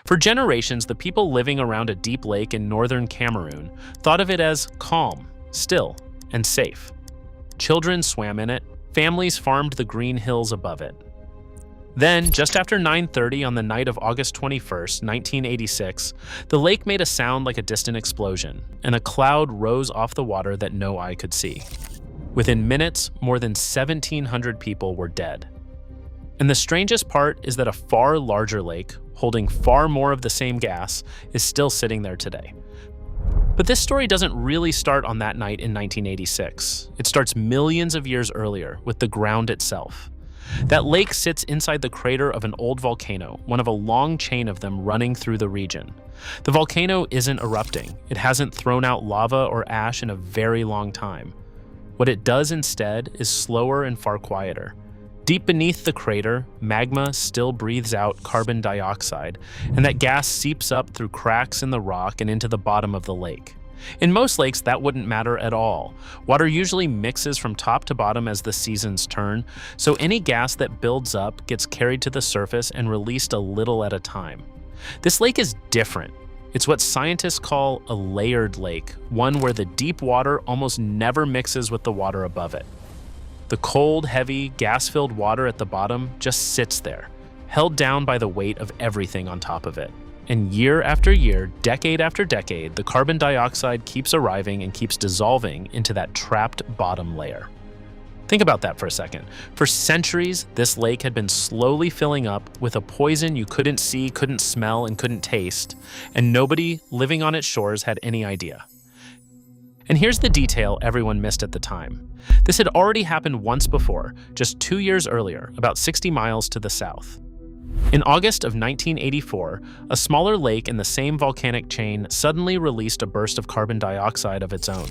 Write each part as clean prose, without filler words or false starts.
For generations, the people living around a deep lake in northern Cameroon thought of it as calm, still, and safe. Children swam in it, families farmed the green hills above it. Then, just after 9:30 on the night of August 21st, 1986, the lake made a sound like a distant explosion, and a cloud rose off the water that no eye could see. Within minutes, more than 1,700 people were dead. And the strangest part is that a far larger lake, holding far more of the same gas, is still sitting there today. But this story doesn't really start on that night in 1986. It starts millions of years earlier with the ground itself. That lake sits inside the crater of an old volcano, one of a long chain of them running through the region. The volcano isn't erupting. It hasn't thrown out lava or ash in a very long time. What it does instead is slower and far quieter. Deep beneath the crater, magma still breathes out carbon dioxide, and that gas seeps up through cracks in the rock and into the bottom of the lake. In most lakes, that wouldn't matter at all. Water usually mixes from top to bottom as the seasons turn, so any gas that builds up gets carried to the surface and released a little at a time. This lake is different. It's what scientists call a layered lake, one where the deep water almost never mixes with the water above it. The cold, heavy, gas-filled water at the bottom just sits there, held down by the weight of everything on top of it. And year after year, decade after decade, the carbon dioxide keeps arriving and keeps dissolving into that trapped bottom layer. Think about that for a second. For centuries, this lake had been slowly filling up with a poison you couldn't see, couldn't smell, and couldn't taste, and nobody living on its shores had any idea. And here's the detail everyone missed at the time. This had already happened once before, just 2 years earlier, about 60 miles to the south. In August of 1984, a smaller lake in the same volcanic chain suddenly released a burst of carbon dioxide of its own.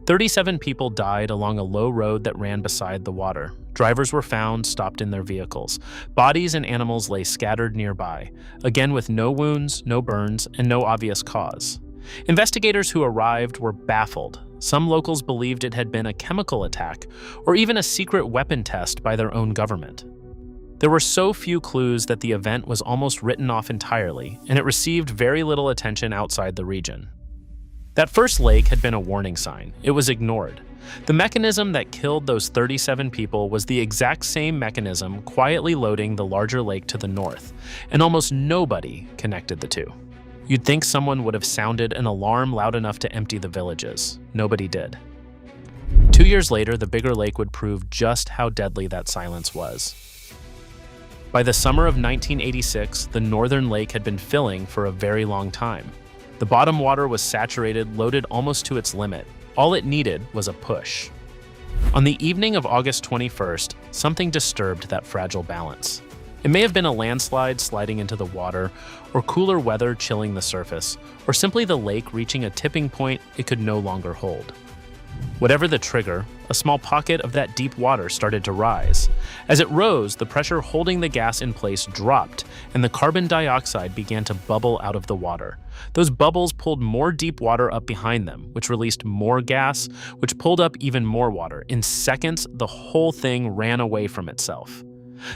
37 people died along a low road that ran beside the water. Drivers were found stopped in their vehicles. Bodies and animals lay scattered nearby, again with no wounds, no burns, and no obvious cause. Investigators who arrived were baffled. Some locals believed it had been a chemical attack, or even a secret weapon test by their own government. There were so few clues that the event was almost written off entirely, and it received very little attention outside the region. That first lake had been a warning sign. It was ignored. The mechanism that killed those 37 people was the exact same mechanism quietly loading the larger lake to the north, and almost nobody connected the two. You'd think someone would have sounded an alarm loud enough to empty the villages. Nobody did. 2 years later, the bigger lake would prove just how deadly that silence was. By the summer of 1986, the northern lake had been filling for a very long time. The bottom water was saturated, loaded almost to its limit. All it needed was a push. On the evening of August 21st, something disturbed that fragile balance. It may have been a landslide sliding into the water, or cooler weather chilling the surface, or simply the lake reaching a tipping point it could no longer hold. Whatever the trigger, a small pocket of that deep water started to rise. As it rose, the pressure holding the gas in place dropped, and the carbon dioxide began to bubble out of the water. Those bubbles pulled more deep water up behind them, which released more gas, which pulled up even more water. In seconds, the whole thing ran away from itself.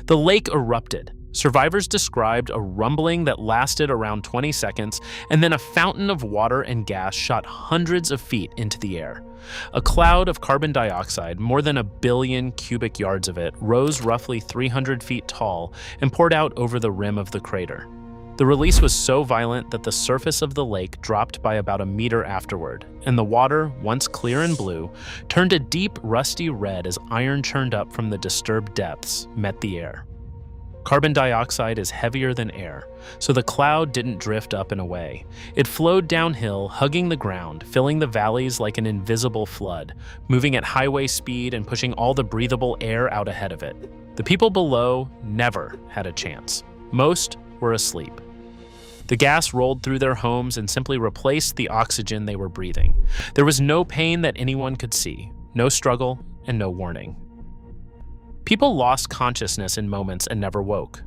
The lake erupted. Survivors described a rumbling that lasted around 20 seconds, and then a fountain of water and gas shot hundreds of feet into the air. A cloud of carbon dioxide, more than 1 billion cubic yards of it, rose roughly 300 feet tall and poured out over the rim of the crater. The release was so violent that the surface of the lake dropped by about 1 meter afterward, and the water, once clear and blue, turned a deep rusty red as iron churned up from the disturbed depths met the air. Carbon dioxide is heavier than air, so the cloud didn't drift up and away. It flowed downhill, hugging the ground, filling the valleys like an invisible flood, moving at highway speed and pushing all the breathable air out ahead of it. The people below never had a chance. Most were asleep. The gas rolled through their homes and simply replaced the oxygen they were breathing. There was no pain that anyone could see, no struggle, and no warning. People lost consciousness in moments and never woke.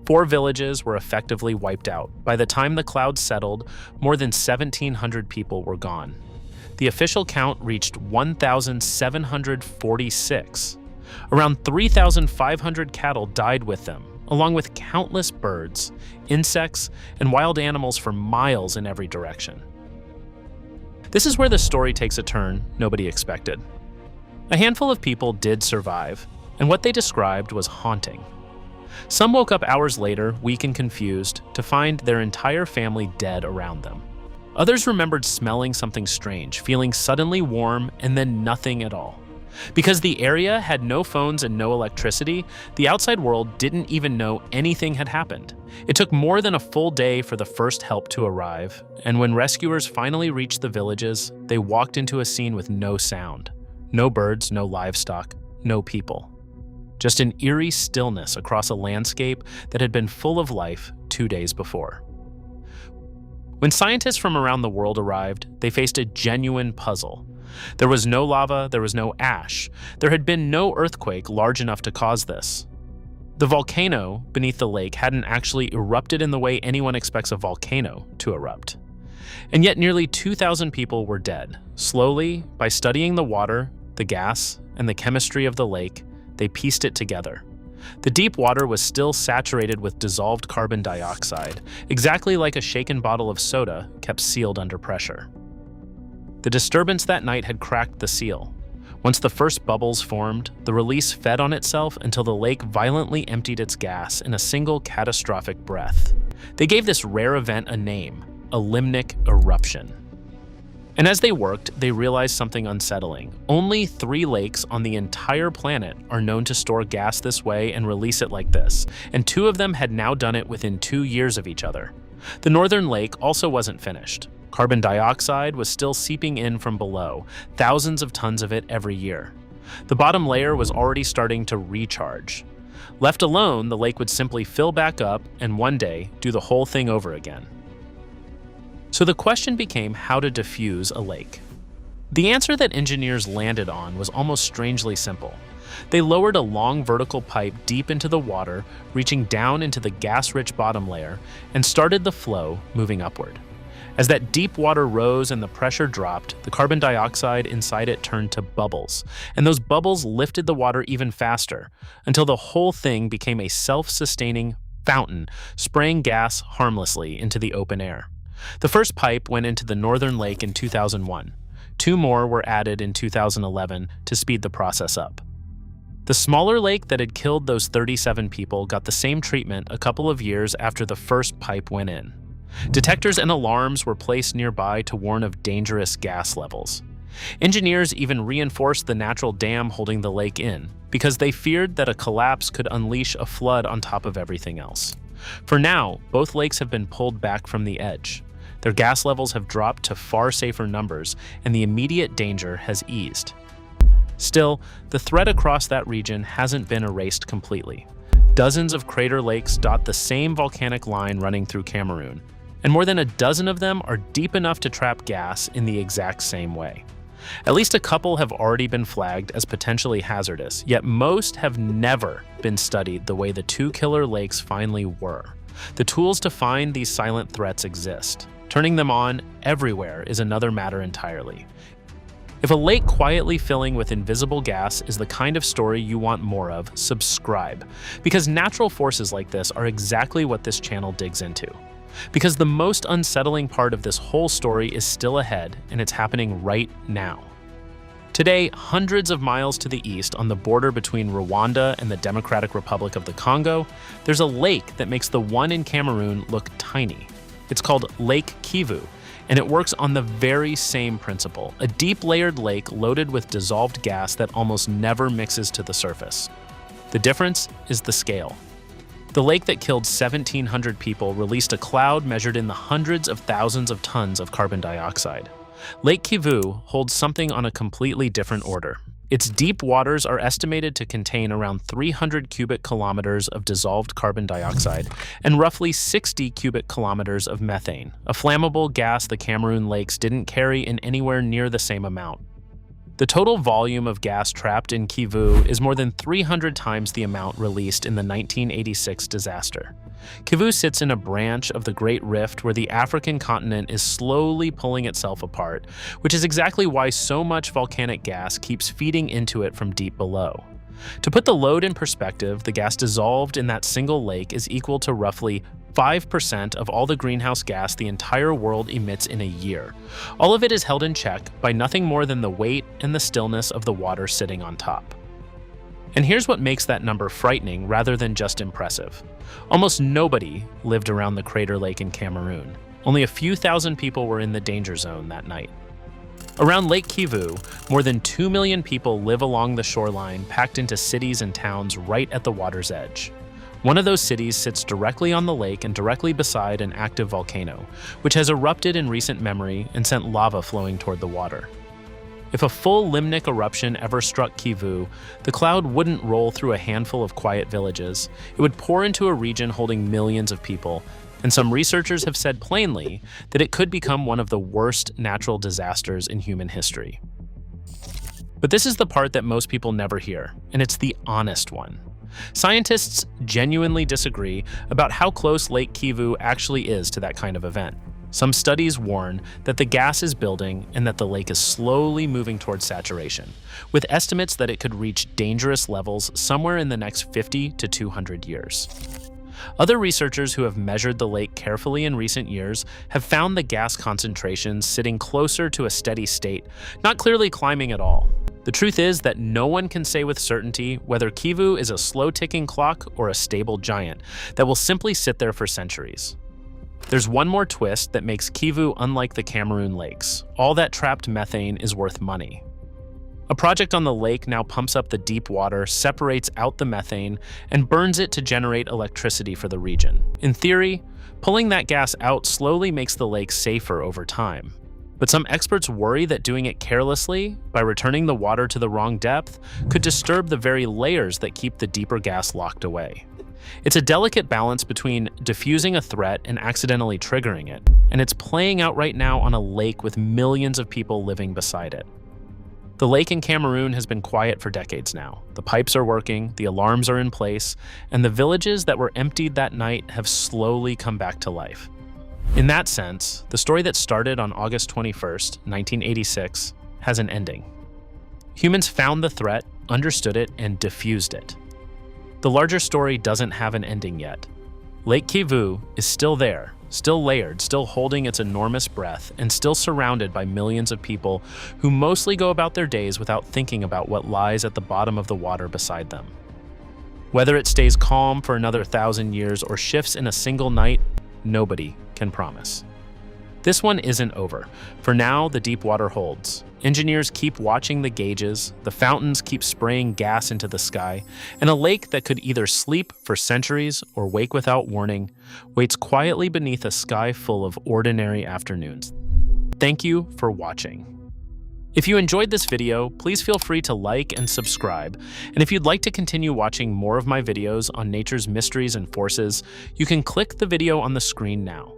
4 villages were effectively wiped out. By the time the clouds settled, more than 1,700 people were gone. The official count reached 1,746. Around 3,500 cattle died with them, along with countless birds, insects, and wild animals for miles in every direction. This is where the story takes a turn nobody expected. A handful of people did survive, and what they described was haunting. Some woke up hours later, weak and confused, to find their entire family dead around them. Others remembered smelling something strange, feeling suddenly warm, and then nothing at all. Because the area had no phones and no electricity, the outside world didn't even know anything had happened. It took more than a full day for the first help to arrive, and when rescuers finally reached the villages, they walked into a scene with no sound. No birds, no livestock, no people. Just an eerie stillness across a landscape that had been full of life 2 days before. When scientists from around the world arrived, they faced a genuine puzzle. There was no lava, there was no ash. There had been no earthquake large enough to cause this. The volcano beneath the lake hadn't actually erupted in the way anyone expects a volcano to erupt. And yet nearly 2,000 people were dead. Slowly, by studying the water, the gas, and the chemistry of the lake, they pieced it together. The deep water was still saturated with dissolved carbon dioxide, exactly like a shaken bottle of soda kept sealed under pressure. The disturbance that night had cracked the seal. Once the first bubbles formed, the release fed on itself until the lake violently emptied its gas in a single catastrophic breath. They gave this rare event a name, a limnic eruption. And as they worked, they realized something unsettling. Only 3 lakes on the entire planet are known to store gas this way and release it like this, and 2 of them had now done it within 2 years of each other. The northern lake also wasn't finished. Carbon dioxide was still seeping in from below, thousands of tons of it every year. The bottom layer was already starting to recharge. Left alone, the lake would simply fill back up and one day do the whole thing over again. So the question became how to diffuse a lake. The answer that engineers landed on was almost strangely simple. They lowered a long vertical pipe deep into the water, reaching down into the gas-rich bottom layer, and started the flow moving upward. As that deep water rose and the pressure dropped, the carbon dioxide inside it turned to bubbles, and those bubbles lifted the water even faster, until the whole thing became a self-sustaining fountain, spraying gas harmlessly into the open air. The first pipe went into the northern lake in 2001. 2 more were added in 2011 to speed the process up. The smaller lake that had killed those 37 people got the same treatment a couple of years after the first pipe went in. Detectors and alarms were placed nearby to warn of dangerous gas levels. Engineers even reinforced the natural dam holding the lake in, because they feared that a collapse could unleash a flood on top of everything else. For now, both lakes have been pulled back from the edge. Their gas levels have dropped to far safer numbers, and the immediate danger has eased. Still, the threat across that region hasn't been erased completely. Dozens of crater lakes dot the same volcanic line running through Cameroon, and more than a dozen of them are deep enough to trap gas in the exact same way. At least a couple have already been flagged as potentially hazardous, yet most have never been studied the way the 2 killer lakes finally were. The tools to find these silent threats exist. Turning them on everywhere is another matter entirely. If a lake quietly filling with invisible gas is the kind of story you want more of, subscribe, because natural forces like this are exactly what this channel digs into. Because the most unsettling part of this whole story is still ahead, and it's happening right now. Today, hundreds of miles to the east on the border between Rwanda and the Democratic Republic of the Congo, there's a lake that makes the one in Cameroon look tiny. It's called Lake Kivu, and it works on the very same principle, a deep layered lake loaded with dissolved gas that almost never mixes to the surface. The difference is the scale. The lake that killed 1,700 people released a cloud measured in the hundreds of thousands of tons of carbon dioxide. Lake Kivu holds something on a completely different order. Its deep waters are estimated to contain around 300 cubic kilometers of dissolved carbon dioxide and roughly 60 cubic kilometers of methane, a flammable gas the Cameroon lakes didn't carry in anywhere near the same amount. The total volume of gas trapped in Kivu is more than 300 times the amount released in the 1986 disaster. Kivu sits in a branch of the Great Rift where the African continent is slowly pulling itself apart, which is exactly why so much volcanic gas keeps feeding into it from deep below. To put the load in perspective, the gas dissolved in that single lake is equal to roughly 5% of all the greenhouse gas the entire world emits in a year. All of it is held in check by nothing more than the weight and the stillness of the water sitting on top. And here's what makes that number frightening rather than just impressive. Almost nobody lived around the crater lake in Cameroon. Only a few thousand people were in the danger zone that night. Around Lake Kivu, more than 2 million people live along the shoreline, packed into cities and towns right at the water's edge. One of those cities sits directly on the lake and directly beside an active volcano, which has erupted in recent memory and sent lava flowing toward the water. If a full limnic eruption ever struck Kivu, the cloud wouldn't roll through a handful of quiet villages. It would pour into a region holding millions of people, and some researchers have said plainly that it could become one of the worst natural disasters in human history. But this is the part that most people never hear, and it's the honest one. Scientists genuinely disagree about how close Lake Kivu actually is to that kind of event. Some studies warn that the gas is building and that the lake is slowly moving towards saturation, with estimates that it could reach dangerous levels somewhere in the next 50 to 200 years. Other researchers who have measured the lake carefully in recent years have found the gas concentrations sitting closer to a steady state, not clearly climbing at all. The truth is that no one can say with certainty whether Kivu is a slow-ticking clock or a stable giant that will simply sit there for centuries. There's one more twist that makes Kivu unlike the Cameroon lakes. All that trapped methane is worth money. A project on the lake now pumps up the deep water, separates out the methane, and burns it to generate electricity for the region. In theory, pulling that gas out slowly makes the lake safer over time. But some experts worry that doing it carelessly, by returning the water to the wrong depth, could disturb the very layers that keep the deeper gas locked away. It's a delicate balance between diffusing a threat and accidentally triggering it, and it's playing out right now on a lake with millions of people living beside it. The lake in Cameroon has been quiet for decades now. The pipes are working, the alarms are in place, and the villages that were emptied that night have slowly come back to life. In that sense, the story that started on August 21st, 1986, has an ending. Humans found the threat, understood it, and diffused it. The larger story doesn't have an ending yet. Lake Kivu is still there, still layered, still holding its enormous breath, and still surrounded by millions of people who mostly go about their days without thinking about what lies at the bottom of the water beside them. Whether it stays calm for another 1,000 years or shifts in a single night, nobody can promise. This one isn't over. For now, the deep water holds. Engineers keep watching the gauges, the fountains keep spraying gas into the sky, and a lake that could either sleep for centuries or wake without warning waits quietly beneath a sky full of ordinary afternoons. Thank you for watching. If you enjoyed this video, please feel free to like and subscribe. And if you'd like to continue watching more of my videos on nature's mysteries and forces, you can click the video on the screen now.